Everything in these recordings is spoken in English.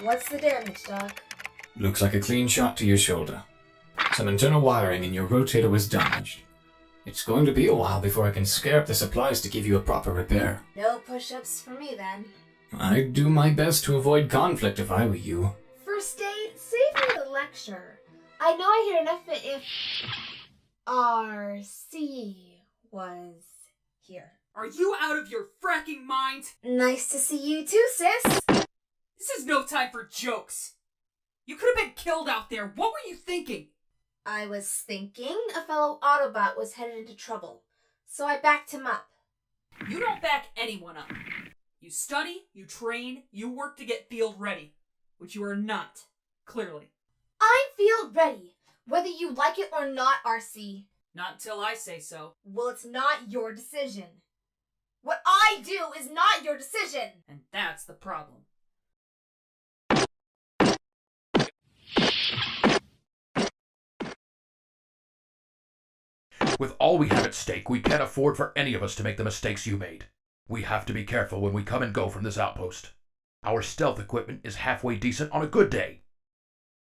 What's the damage, Doc? Looks like a clean shot to your shoulder. Some internal wiring in your rotator was damaged. It's going to be a while before I can scare up the supplies to give you a proper repair. No push-ups for me, then. I'd do my best to avoid conflict if I were you. First aid, save me the lecture. I know I hear enough of it if RC was here. Are you out of your fracking mind? Nice to see you too, sis. This is no time for jokes. You could have been killed out there. What were you thinking? I was thinking a fellow Autobot was headed into trouble, so I backed him up. You don't back anyone up. You study, you train, you work to get field ready, which you are not, clearly. I'm field ready, whether you like it or not, RC. Not until I say so. Well, it's not your decision. What I do is not your decision. And that's the problem. With all we have at stake, we can't afford for any of us to make the mistakes you made. We have to be careful when we come and go from this outpost. Our stealth equipment is halfway decent on a good day.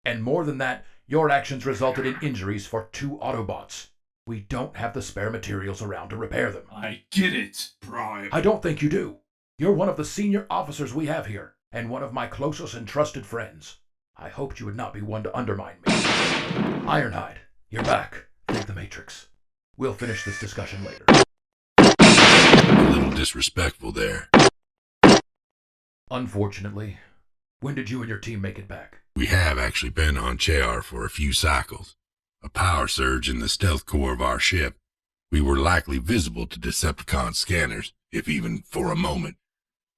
And more than that, your actions resulted in injuries for 2 Autobots. We don't have the spare materials around to repair them. I get it, Prime. I don't think you do. You're one of the senior officers we have here, and one of my closest and trusted friends. I hoped you would not be one to undermine me. Ironhide, you're back. Take the Matrix. We'll finish this discussion later. A little disrespectful there. Unfortunately. When did you and your team make it back? We have actually been on Chear for a few cycles. A power surge in the stealth core of our ship. We were likely visible to Decepticon scanners, if even for a moment.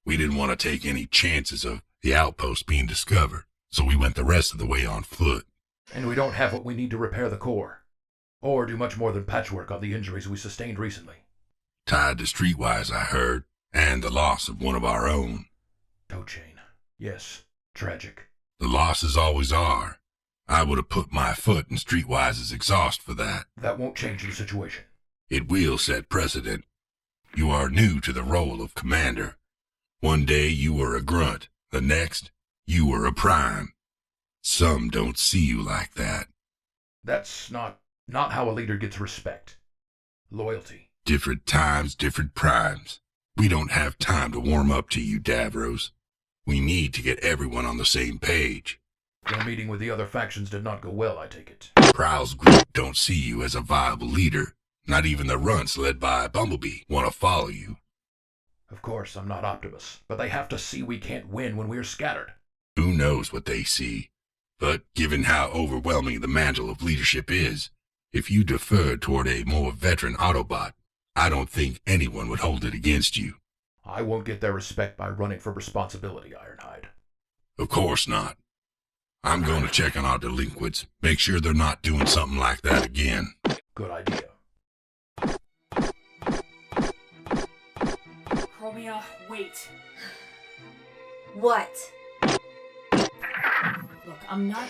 We didn't want to take any chances of the outpost being discovered, so we went the rest of the way on foot. And we don't have what we need to repair the core. Or do much more than patchwork on the injuries we sustained recently. Tied to Streetwise, I heard, and the loss of one of our own. Toe chain. Yes. Tragic. The losses always are. I would have put my foot in Streetwise's exhaust for that. That won't change the situation. It will set precedent. You are new to the role of commander. One day you were a grunt, the next you were a prime. Some don't see you like that. That's not how a leader gets respect. Loyalty. Different times, different primes. We don't have time to warm up to you, Davros. We need to get everyone on the same page. Your meeting with the other factions did not go well, I take it. Prowl's group don't see you as a viable leader. Not even the runts led by Bumblebee want to follow you. Of course, I'm not Optimus, but they have to see we can't win when we're scattered. Who knows what they see? But given how overwhelming the mantle of leadership is, if you deferred toward a more veteran Autobot, I don't think anyone would hold it against you. I won't get their respect by running for responsibility, Ironhide. Of course not. I'm going to check on our delinquents, make sure they're not doing something like that again. Good idea. Chromia, wait. What? Look, I'm not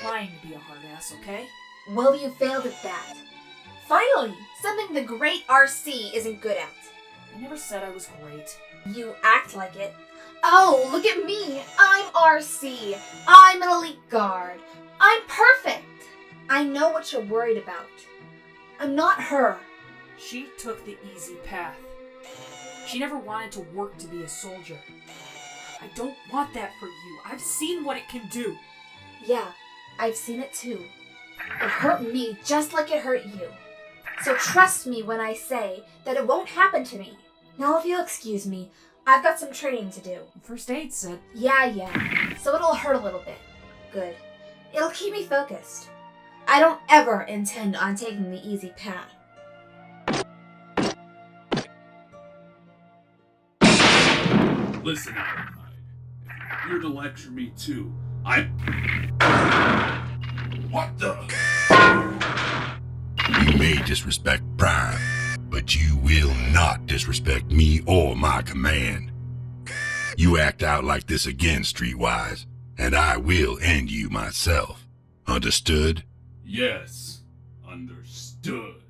trying to be a hard ass, okay? Well, you failed at that. Finally, something the great RC isn't good at. I never said I was great. You act like it. Oh, look at me. I'm RC. I'm an elite guard. I'm perfect. I know what you're worried about. I'm not her. She took the easy path. She never wanted to work to be a soldier. I don't want that for you. I've seen what it can do. Yeah, I've seen it too. It hurt me just like it hurt you. So trust me when I say that it won't happen to me. Now if you'll excuse me, I've got some training to do. First aid said. Yeah. So it'll hurt a little bit. Good. It'll keep me focused. I don't ever intend on taking the easy path. Listen, Ironhide. If you're to lecture me too, What the? You may disrespect Prime, but you will not disrespect me or my command. You act out like this again, Streetwise, and I will end you myself. Understood? Yes, understood.